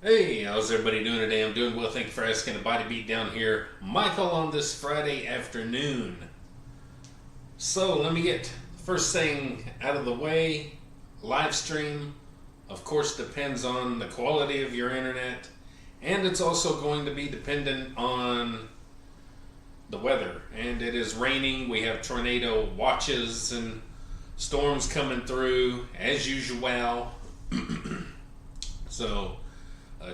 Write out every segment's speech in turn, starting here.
Hey, how's everybody doing today? I'm doing well, thank you for asking. The body beat down here. Michael on this Friday afternoon. So let me get the first thing out of the way. Live stream, of course, depends on the quality of your internet, and it's also going to be dependent on the weather. And it is raining. We have tornado watches and storms coming through as usual. So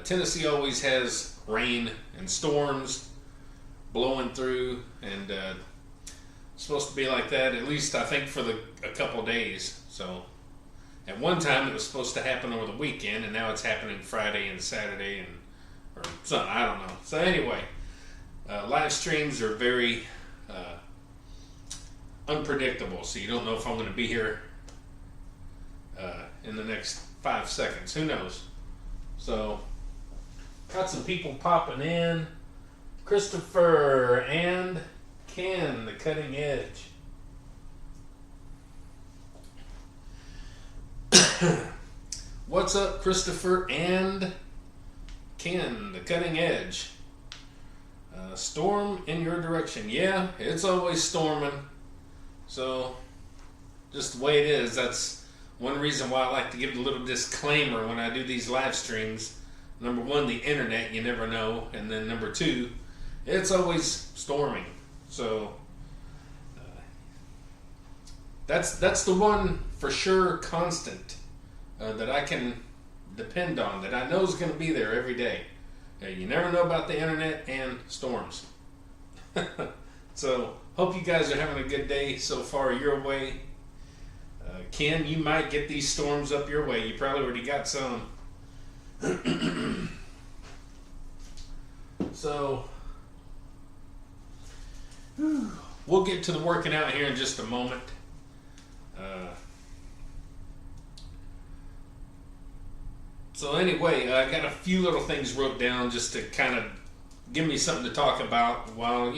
Tennessee always has rain and storms blowing through, and it's supposed to be like that at least I think for a couple days. So at one time it was supposed to happen over the weekend, and now it's happening Friday and Saturday or something. I don't know. So anyway, live streams are very unpredictable, so you don't know if I'm going to be here in the next 5 seconds. Who knows? So got some people popping in. Christopher and Ken, the cutting edge. What's up, Christopher and Ken, the cutting edge? Storm in your direction. Yeah, it's always storming. So just the way it is. That's one reason why I like to give a little disclaimer when I do these live streams. Number one, the internet, you never know. And then number two, it's always storming. So that's the one for sure constant that I can depend on, that I know is going to be there every day. You never know about the internet and storms. So hope you guys are having a good day so far your way. Ken, you might get these storms up your way. You probably already got some. So we'll get to the working out here in just a moment. So anyway, I got a few little things wrote down just to kind of give me something to talk about while,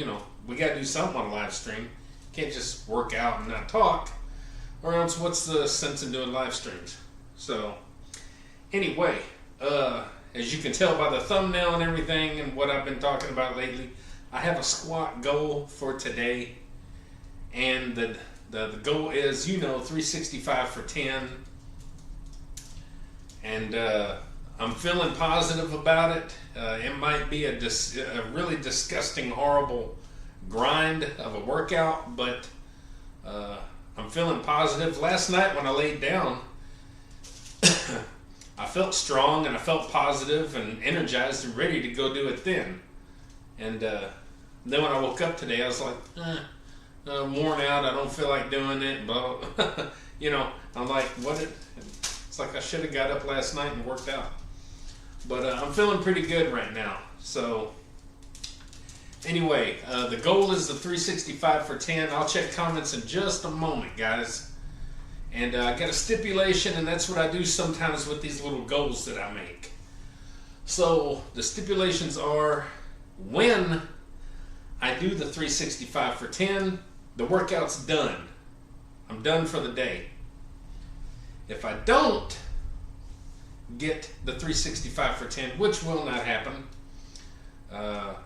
we got to do something on a live stream. Can't just work out and not talk, or else what's the sense in doing live streams? So anyway, as you can tell by the thumbnail and everything and what I've been talking about lately, I have a squat goal for today, and the goal is 365 for 10, and I'm feeling positive about it. It might be a really disgusting, horrible grind of a workout, but I'm feeling positive. Last night when I laid down, I felt strong and I felt positive and energized and ready to go do it then. And then when I woke up today, I was like, I'm worn out. I don't feel like doing it. But I'm like, it's like I should have got up last night and worked out. But I'm feeling pretty good right now. So anyway, the goal is the 365 for 10. I'll check comments in just a moment, guys. And I got a stipulation, and that's what I do sometimes with these little goals that I make. So the stipulations are, when I do the 365 for 10, the workout's done. I'm done for the day. If I don't get the 365 for 10, which will not happen, I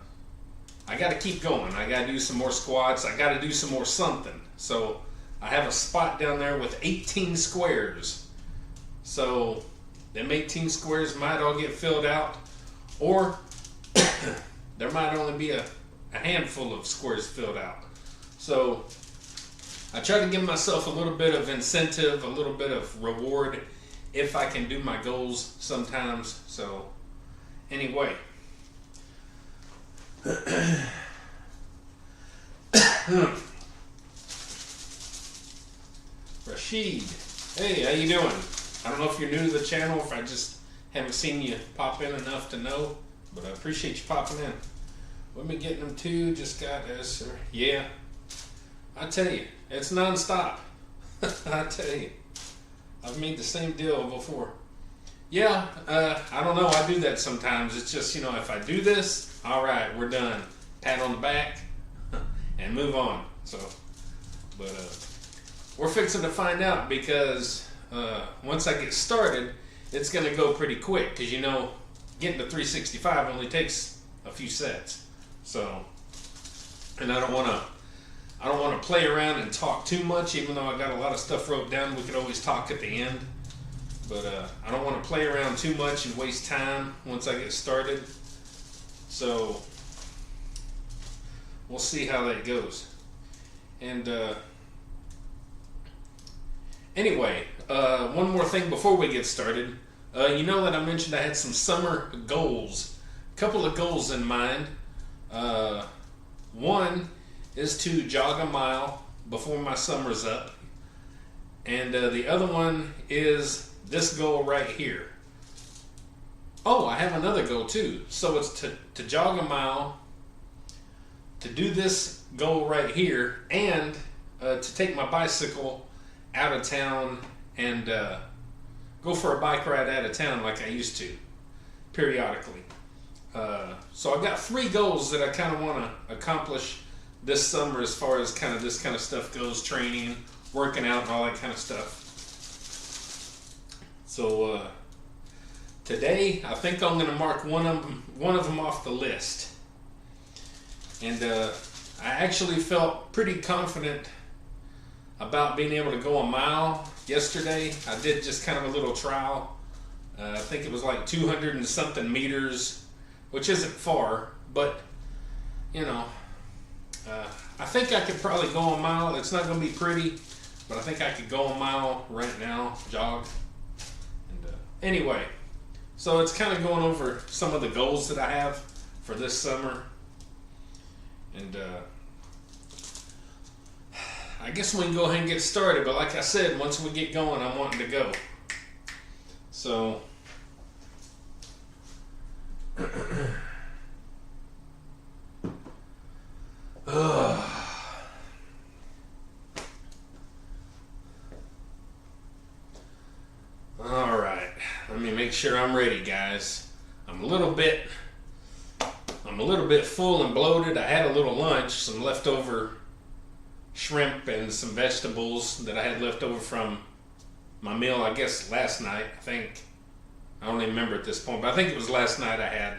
got to keep going. I got to do some more squats. I got to do some more something. So I have a spot down there with 18 squares. So them 18 squares might all get filled out, or there might only be a handful of squares filled out. So I try to give myself a little bit of incentive, a little bit of reward if I can do my goals sometimes. So anyway, Rashid, hey, how you doing? I don't know if you're new to the channel, if I just haven't seen you pop in enough to know, but I appreciate you popping in. Women getting them too, just got us. Yeah, I tell you, it's non-stop. I tell you, I've made the same deal before. Yeah, I don't know, I do that sometimes. It's just, if I do this, all right, we're done. Pat on the back and move on. So, but we're fixing to find out, because once I get started, it's going to go pretty quick, because getting to 365 only takes a few sets. So, and I don't want to play around and talk too much, even though I got a lot of stuff wrote down. We could always talk at the end, but I don't want to play around too much and waste time once I get started. So we'll see how that goes. And anyway, one more thing before we get started. You know that I mentioned I had some summer goals, a couple of goals in mind. One is to jog a mile before my summer's up, and the other one is this goal right here. Oh, I have another goal too. So it's to jog a mile, to do this goal right here, and to take my bicycle out of town and go for a bike ride out of town like I used to periodically. So I've got 3 goals that I kind of want to accomplish this summer as far as kind of this kind of stuff goes, training, working out, and all that kind of stuff. So today I think I'm going to mark one of them off the list. And I actually felt pretty confident about being able to go a mile yesterday. I did just kind of a little trial. I think it was like 200 and something meters, which isn't far, but you know, I think I could probably go a mile. It's not going to be pretty, but I think I could go a mile right now, jog. And anyway, so it's kind of going over some of the goals that I have for this summer. And I guess we can go ahead and get started, but like I said, once we get going, I'm wanting to go. So all right, let me make sure I'm ready, guys. I'm a little bit full and bloated. I had a little lunch, some leftover shrimp and some vegetables that I had left over from my meal, I guess last night. I don't even remember at this point, but I think it was last night. I had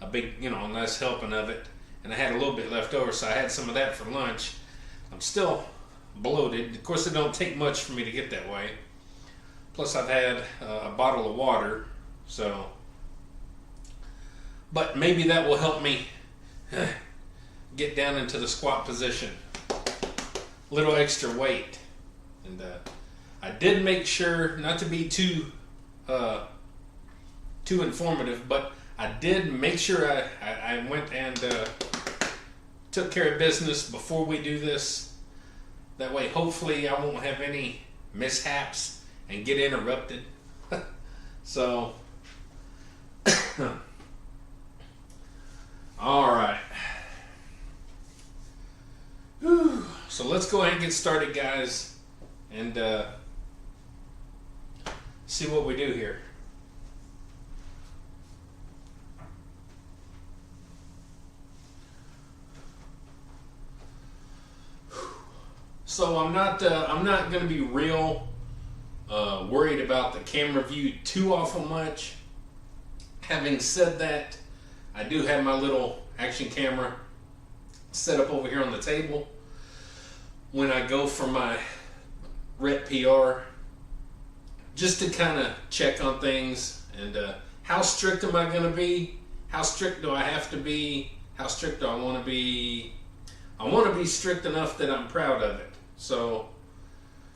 a big, nice helping of it, and I had a little bit left over, so I had some of that for lunch. I'm still bloated. Of course, it don't take much for me to get that way. Plus, I've had a bottle of water, so. But maybe that will help me get down into the squat position. A little extra weight. And I did make sure not to be too informative, but I did make sure I went and took care of business before we do this. That way, hopefully, I won't have any mishaps and get interrupted. So, all right. Whew. So let's go ahead and get started, guys, and see what we do here. So I'm not going to be real worried about the camera view too awful much. Having said that, I do have my little action camera set up over here on the table when I go for my rep PR, just to kind of check on things and how strict am I going to be? How strict do I have to be? How strict do I want to be? I want to be strict enough that I'm proud of it. So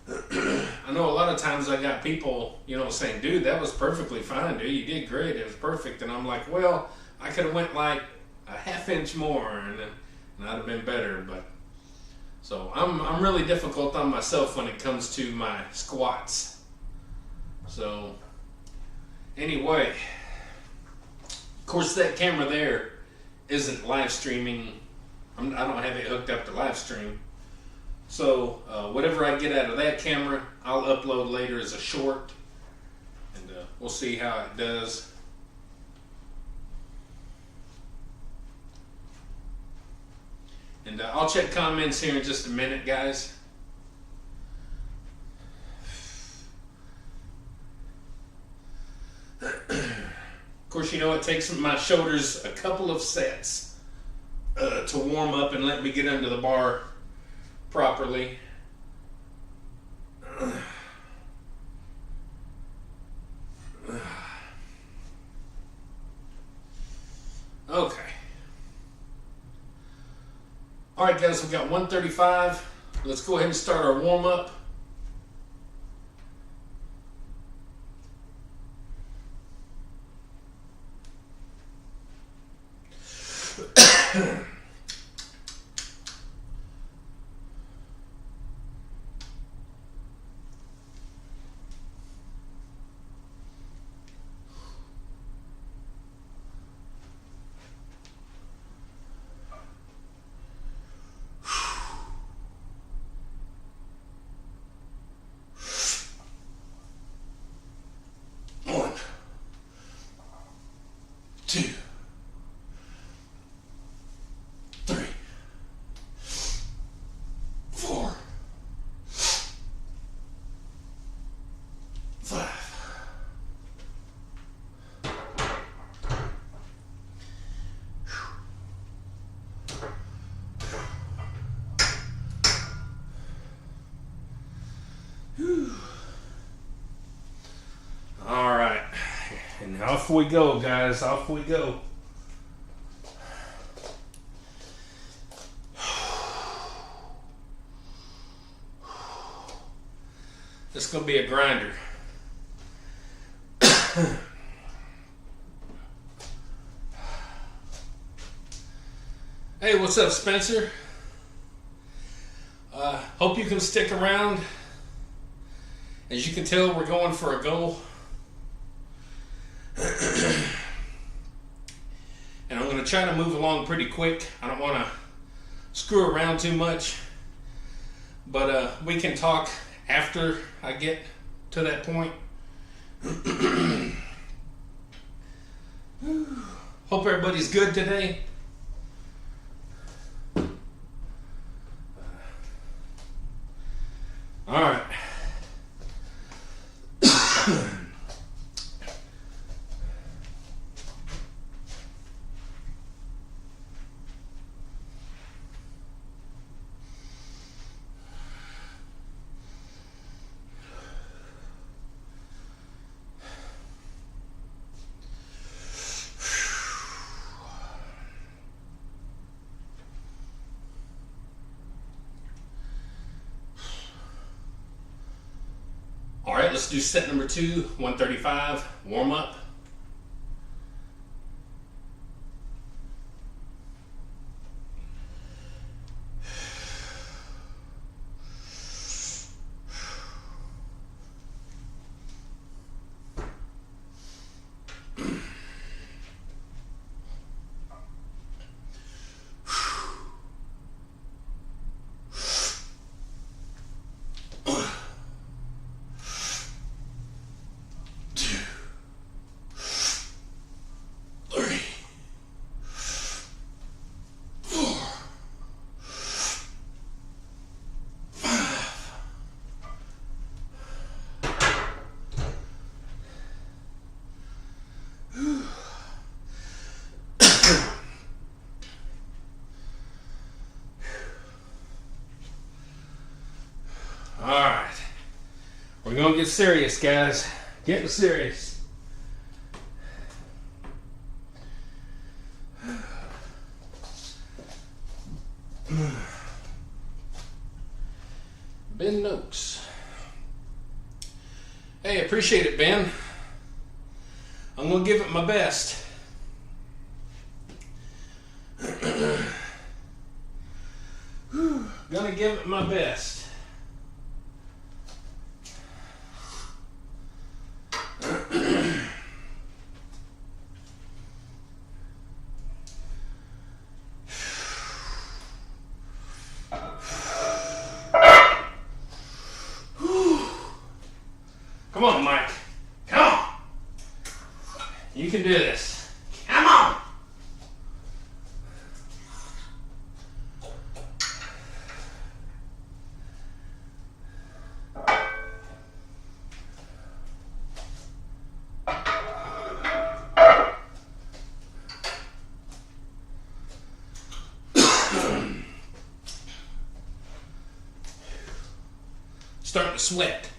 I know a lot of times I got people, saying, dude, that was perfectly fine, dude. You did great. It was perfect. And I'm like, well, I could have went like a half inch more and I'd have been better. But so I'm really difficult on myself when it comes to my squats. So anyway, of course that camera there isn't live streaming. I don't have it hooked up to live stream. So whatever I get out of that camera, I'll upload later as a short, and we'll see how it does. And I'll check comments here in just a minute, guys. Of course, you know, it takes my shoulders a couple of sets to warm up and let me get under the bar properly. Okay. All right, guys, we've got 135. Let's go ahead and start our warm-up. One, two, three, four, five. All right, and off we go, guys. Off we go. This is gonna be a grinder. Hey, what's up, Spencer? Hope you can stick around. As you can tell, we're going for a goal. And I'm going to try to move along pretty quick. I don't want to screw around too much. But we can talk after I get to that point. Hope everybody's good today. All right. All right, let's do set number 2, 135, warm up. All right, we're gonna get serious, guys. Getting serious. Ben Noakes. Hey, appreciate it, Ben. I'm gonna give it my best. Gonna give it my best. Come on, Mike. Come on. You can do this. Come on. starting to sweat.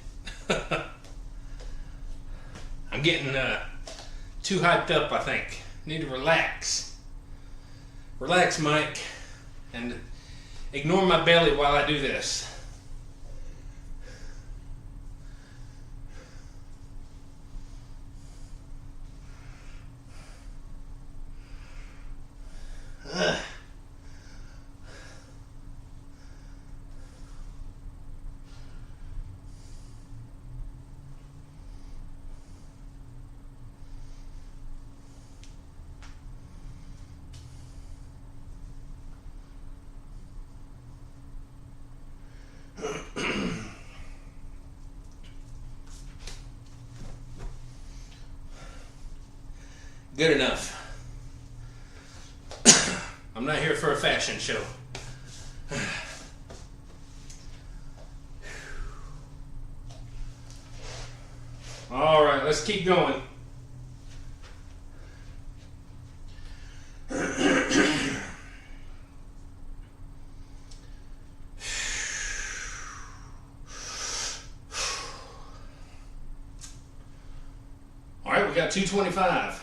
I'm getting too hyped up, I think. Need to relax. Relax, Mike, and ignore my belly while I do this. Ugh. Good enough. I'm not here for a fashion show. All right, let's keep going. All right, we got 225.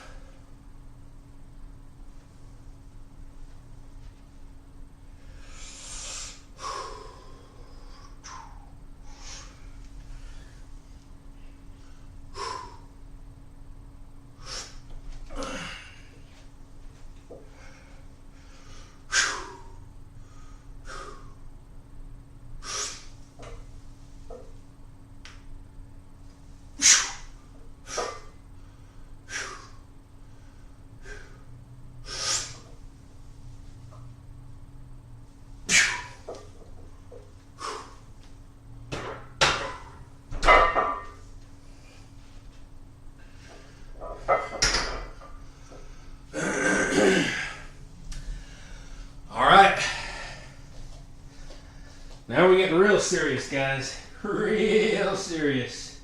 Now we're getting real serious, guys. Real serious.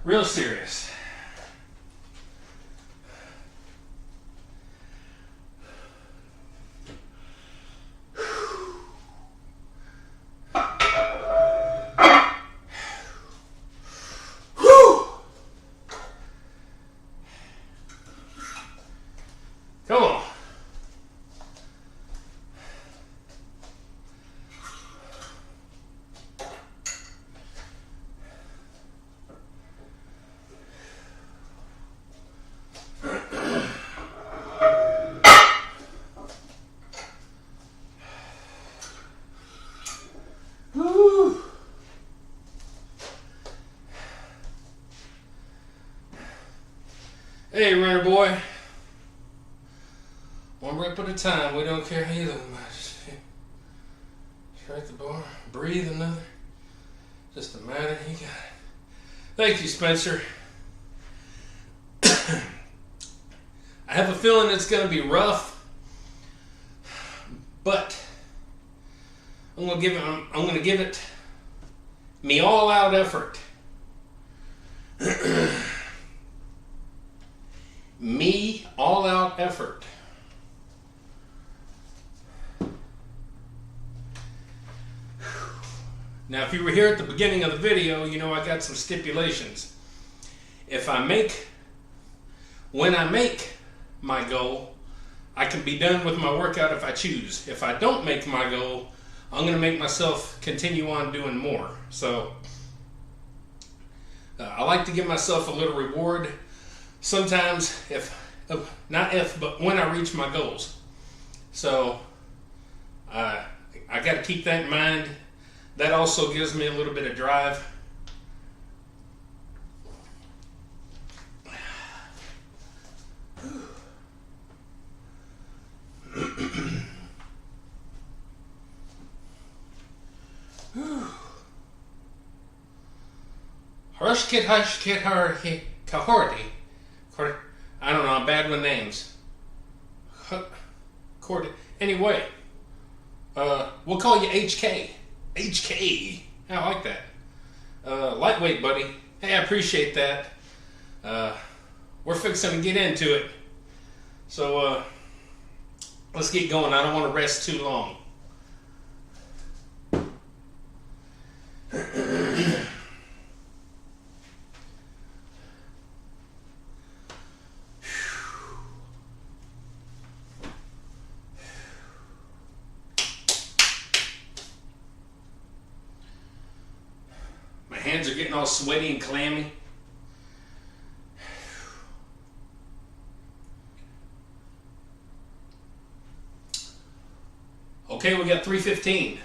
Real serious. Come on. Woo. Hey, runner boy. One rep at a time. We don't care how you look much. Strike the bar. Breathe another. Just a matter. You got it. Thank you, Spencer. I have a feeling it's going to be rough, but I'm going to give it me all-out effort. Me all-out effort. Now, if you were here at the beginning of the video, you know I got some stipulations. When I make my goal, I can be done with my workout if I choose. If I don't make my goal, I'm going to make myself continue on doing more. So, I like to give myself a little reward. Sometimes, but when I reach my goals. So, I got to keep that in mind. That also gives me a little bit of drive. Hush kid kahorty. I don't know, I'm bad with names. Anyway, we'll call you HK. HK. I like that. Lightweight, buddy. Hey, I appreciate that. We're fixing to get into it. So let's get going. I don't want to rest too long. My hands are getting all sweaty and clammy. Okay, we got 3:15.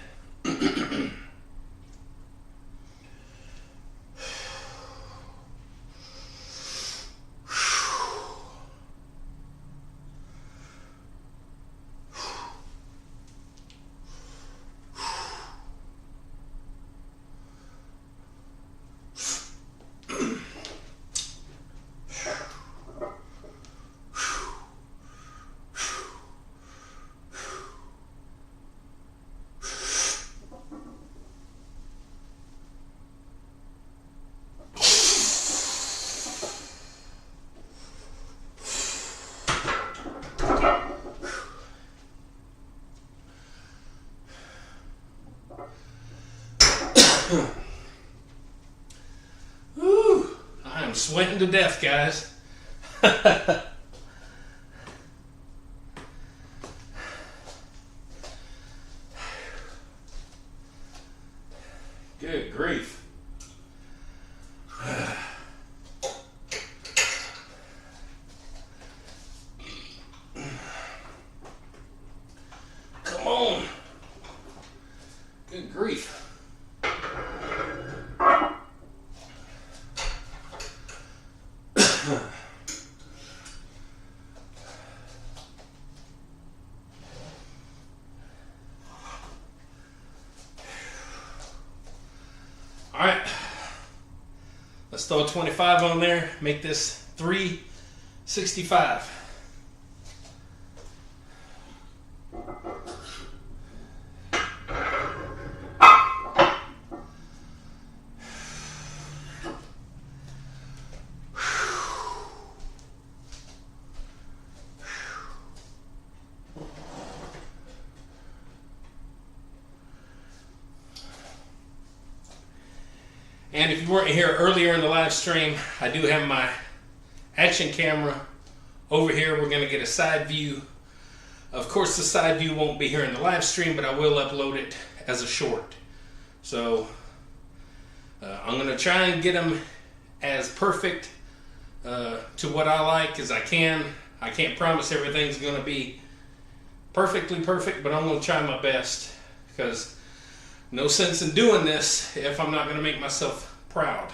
Whew, I am sweating to death, guys. Good grief. Come on. Good grief. All right, let's throw a 25 on there, make this 365. And if you weren't here earlier in the live stream, I do have my action camera over here. We're going to get a side view. Of course, the side view won't be here in the live stream, but I will upload it as a short. So I'm going to try and get them as perfect to what I like as I can. I can't promise everything's going to be perfectly perfect, but I'm going to try my best, because no sense in doing this if I'm not going to make myself proud.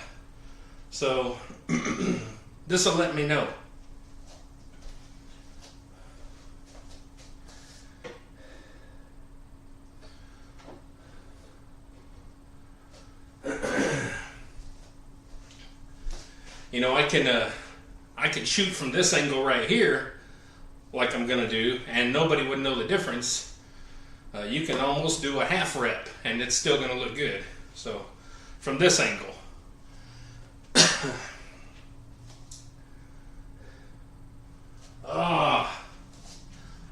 So this will let me know. You know, I can shoot from this angle right here, like I'm going to do, and nobody would know the difference. You can almost do a half rep and it's still going to look good. So from this angle. All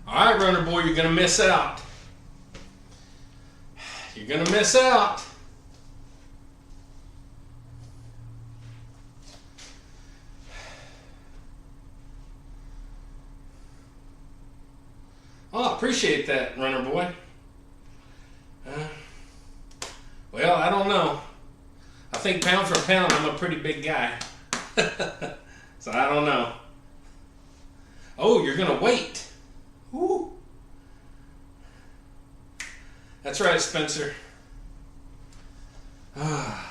right, runner boy, you're going to miss out. You're going to miss out. Oh, I appreciate that, runner boy. Well, I don't know. I think pound for pound, I'm a pretty big guy. So I don't know. Oh, you're going to wait. Woo. That's right, Spencer. I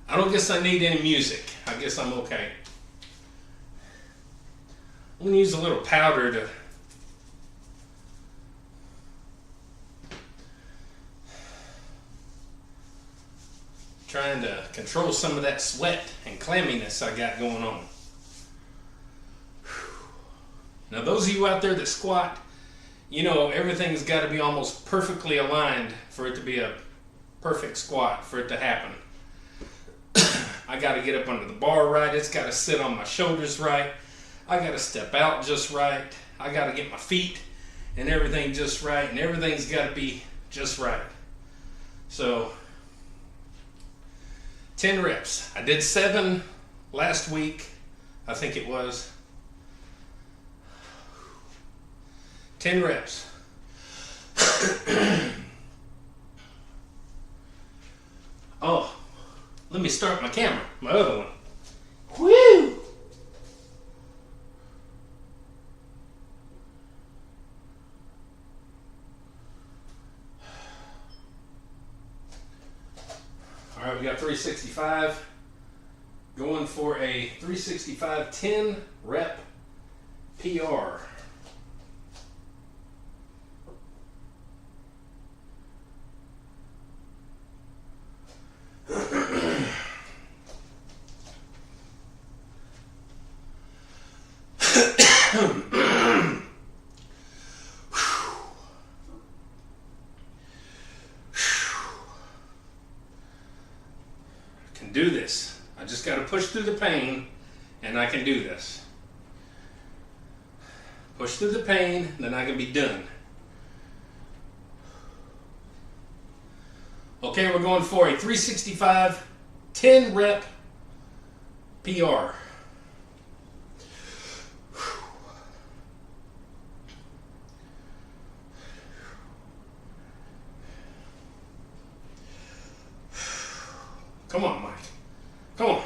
don't guess I need any music. I guess I'm okay. I'm going to use a little powder to trying to control some of that sweat and clamminess I got going on. Now, those of you out there that squat, you know everything's got to be almost perfectly aligned for it to be a perfect squat, for it to happen. I I got to get up under the bar right. It's got to sit on my shoulders right. I got to step out just right. I got to get my feet and everything just right. And everything's got to be just right. So 10 reps. I did 7 last week, I think it was. 10 reps. Oh, let me start my camera, my other one. Woo! All right, we got 365. Going for a 365 10 rep PR. Can do this. I just got to push through the pain and I can do this. Push through the pain, then I can be done. Okay, we're going for a 365 10 rep PR. Come on, Mike. Come on.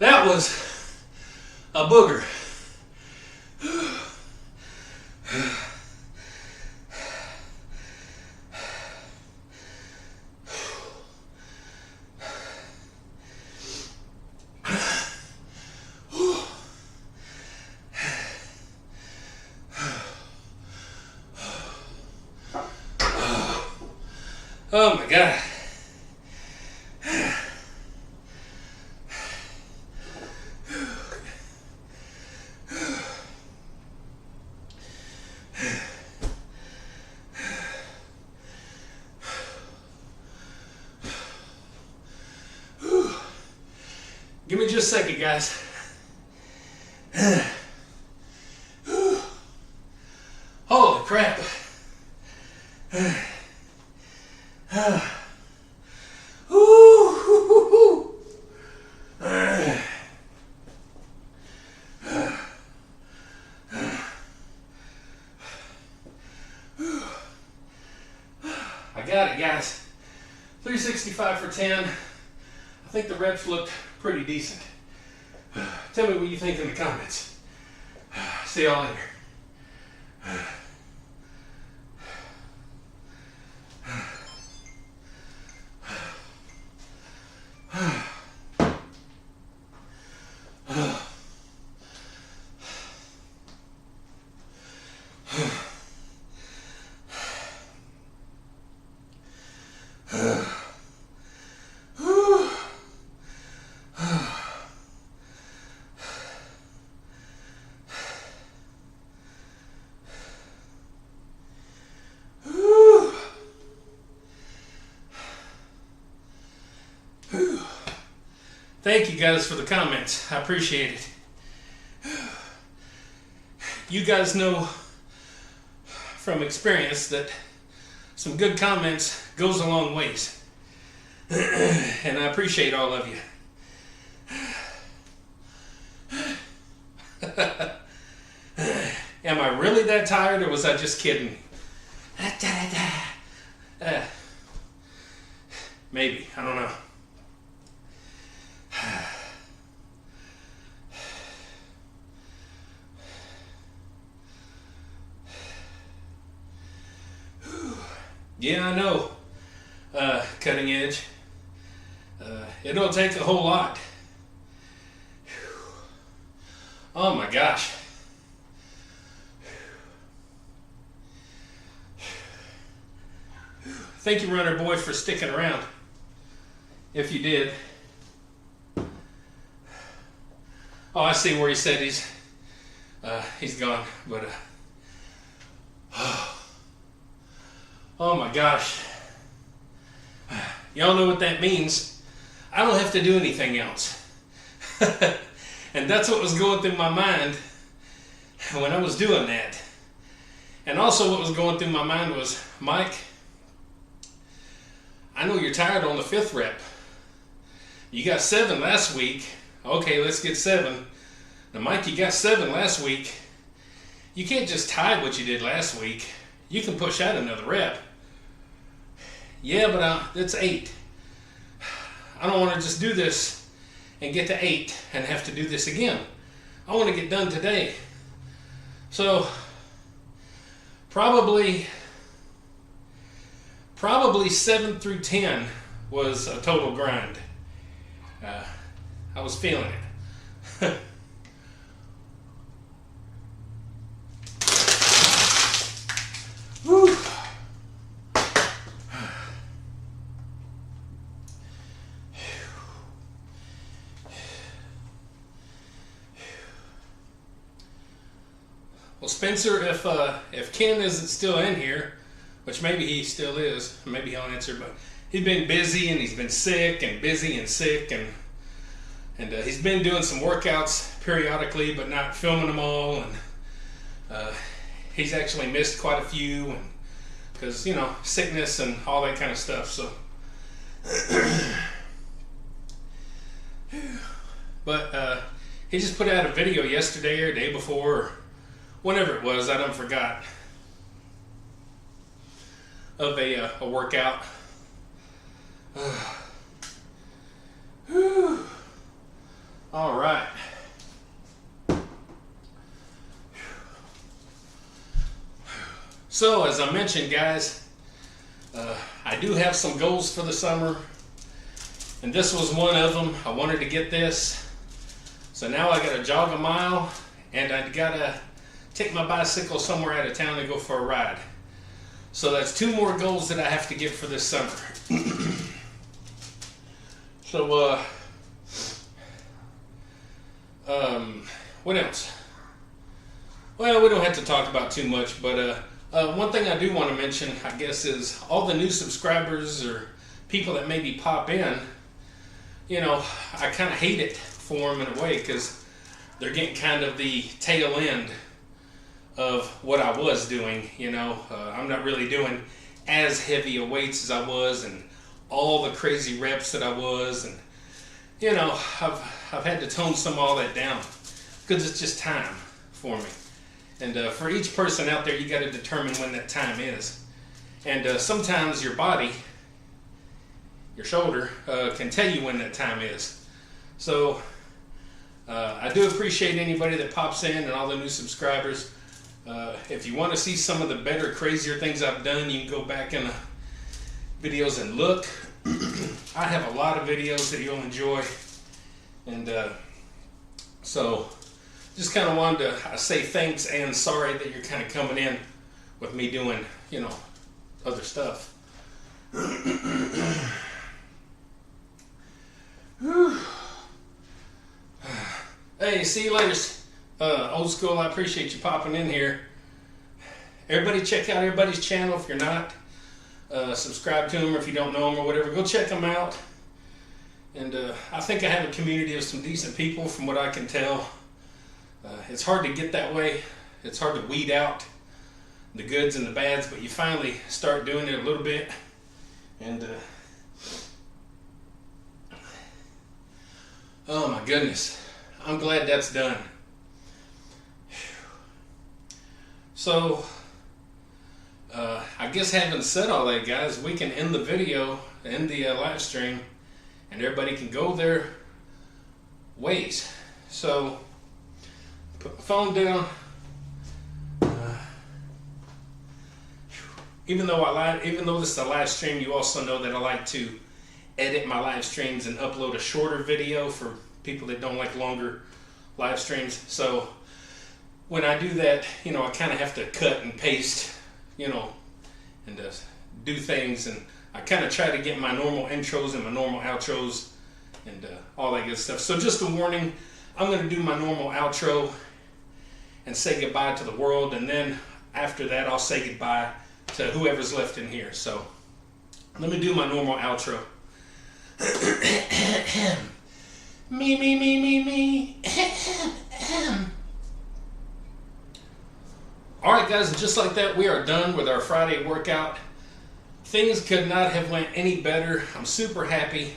That was a booger. Oh my God. Give me just a second, guys. Holy crap. I got it, guys. 365 for 10. I think the reps looked pretty decent. Tell me what you think in the comments. See y'all later. Thank you guys for the comments. I appreciate it. You guys know from experience that some good comments goes a long ways. And I appreciate all of you. Am I really that tired, or was I just kidding? Maybe. I don't know. Yeah, I know. Cutting edge. It'll take a whole lot. Oh my gosh. Thank you, Runner Boy, for sticking around. If you did. Oh, I see where he said he's gone, but oh my gosh. Y'all know what that means. I don't have to do anything else. And that's what was going through my mind when I was doing that. And also what was going through my mind was, Mike, I know you're tired on the 5th rep. You got 7 last week. Okay, let's get 7. Now, Mike, you got 7 last week. You can't just tie what you did last week. You can push out another rep. Yeah, but that's 8. I don't want to just do this and get to 8 and have to do this again. I want to get done today. So, probably 7 through 10 was a total grind. I was feeling it. Whew. Well, Spencer, if Ken isn't still in here, which maybe he still is, maybe he'll answer, but he's been busy and he's been sick and busy and sick, and he's been doing some workouts periodically, but not filming them all, and he's actually missed quite a few, and because, you know, sickness and all that kind of stuff. So, but he just put out a video yesterday or day before, or whenever it was, I done forgot, of a workout. All right. So, as I mentioned, guys, I do have some goals for the summer, and this was one of them. I wanted to get this, so now I gotta jog a mile, and I gotta take my bicycle somewhere out of town and go for a ride. So that's 2 more goals that I have to get for this summer. So, what else? Well, we don't have to talk about too much, but one thing I do want to mention, I guess, is all the new subscribers or people that maybe pop in, you know, I kind of hate it for them in a way, because they're getting kind of the tail end of what I was doing. You know, I'm not really doing as heavy a weights as I was, and all the crazy reps that I was, and you know, I've had to tone some of all that down because it's just time for me. And for each person out there, you got to determine when that time is. And sometimes your body, your shoulder, can tell you when that time is. So I do appreciate anybody that pops in and all the new subscribers. If you want to see some of the better, crazier things I've done, you can go back in the videos and look. I have a lot of videos that you'll enjoy. And so just kind of wanted to say thanks and sorry that you're kind of coming in with me doing, you know, other stuff. Hey, see you later, old school. I appreciate you popping in here. Everybody check out everybody's channel. If you're not, subscribe to them, or if you don't know them or whatever, go check them out. And I think I have a community of some decent people from what I can tell. It's hard to get that way. It's hard to weed out the goods and the bads, but you finally start doing it a little bit. And oh my goodness, I'm glad that's done. So I guess having said all that, guys, we can end the video, end the live stream, and everybody can go their ways. So put my phone down. Even though this is a live stream, you also know that I like to edit my live streams and upload a shorter video for people that don't like longer live streams. So when I do that, you know, I kind of have to cut and paste, you know, and do things, and I kind of try to get my normal intros and my normal outros and all that good stuff. So just a warning, I'm going to do my normal outro and say goodbye to the world, and then after that I'll say goodbye to whoever's left in here. So let me do my normal outro. me. Alright guys, and just like that, we are done with our Friday workout. Things could not have went any better. I'm super happy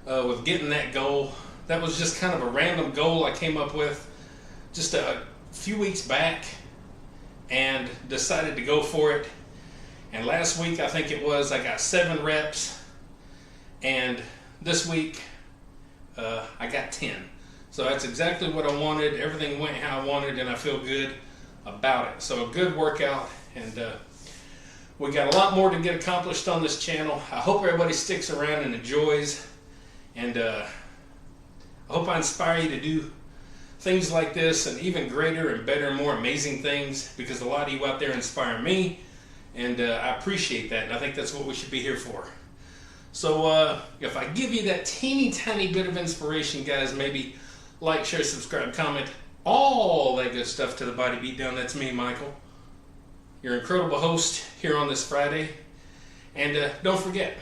with getting that goal. That was just kind of a random goal I came up with just a few weeks back and decided to go for it. And last week, I think it was, I got 7 reps, and this week I got 10. So that's exactly what I wanted. Everything went how I wanted, and I feel good about it. So a good workout, and we got a lot more to get accomplished on this channel. I hope everybody sticks around and enjoys, and I hope I inspire you to do things like this and even greater and better and more amazing things, because a lot of you out there inspire me, and I appreciate that, and I think that's what we should be here for. So if I give you that teeny tiny bit of inspiration, guys, maybe like, share, subscribe, comment, all that good stuff to the Body Beatdown. That's me, Michael, your incredible host here on this Friday. And don't forget,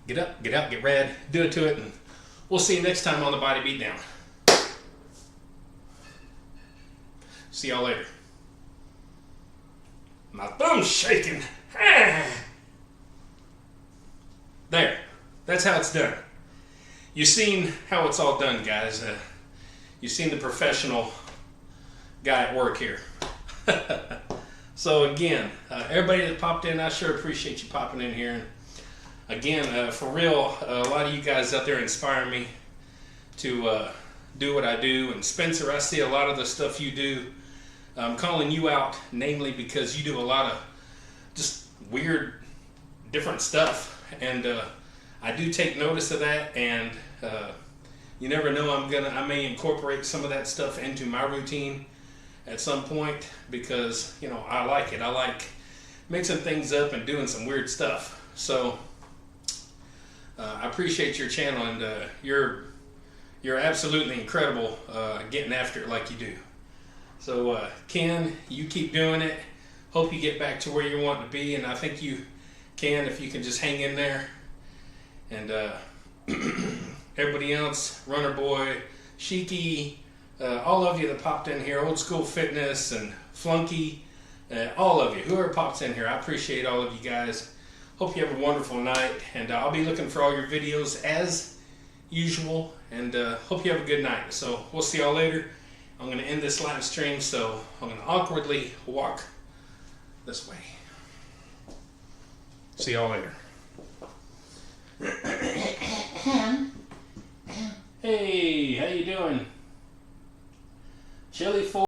get up, get out, get rad, do it to it, and we'll see you next time on the Body Beatdown. See y'all later. My thumb's shaking. There. That's how it's done. You've seen how it's all done, guys. You've seen the professional guy at work here. So again, everybody that popped in, I sure appreciate you popping in here. And again, for real, a lot of you guys out there inspire me to do what I do. And Spencer, I see a lot of the stuff you do. I'm calling you out, namely because you do a lot of just weird, different stuff. And I do take notice of that, and you never know, I may incorporate some of that stuff into my routine at some point, because, you know, I like it. I like mixing things up and doing some weird stuff. So I appreciate your channel, and you're absolutely incredible getting after it like you do. So Ken, you keep doing it. Hope you get back to where you want to be, and I think you can if you can just hang in there. And everybody else, Runner Boy, Sheiky, all of you that popped in here, Old School Fitness and Flunky, all of you, whoever pops in here, I appreciate all of you guys. Hope you have a wonderful night, and I'll be looking for all your videos as usual, and hope you have a good night. So we'll see y'all later. I'm going to end this live stream, so I'm going to awkwardly walk this way. See y'all later. Hey, how you doing? Chili 4.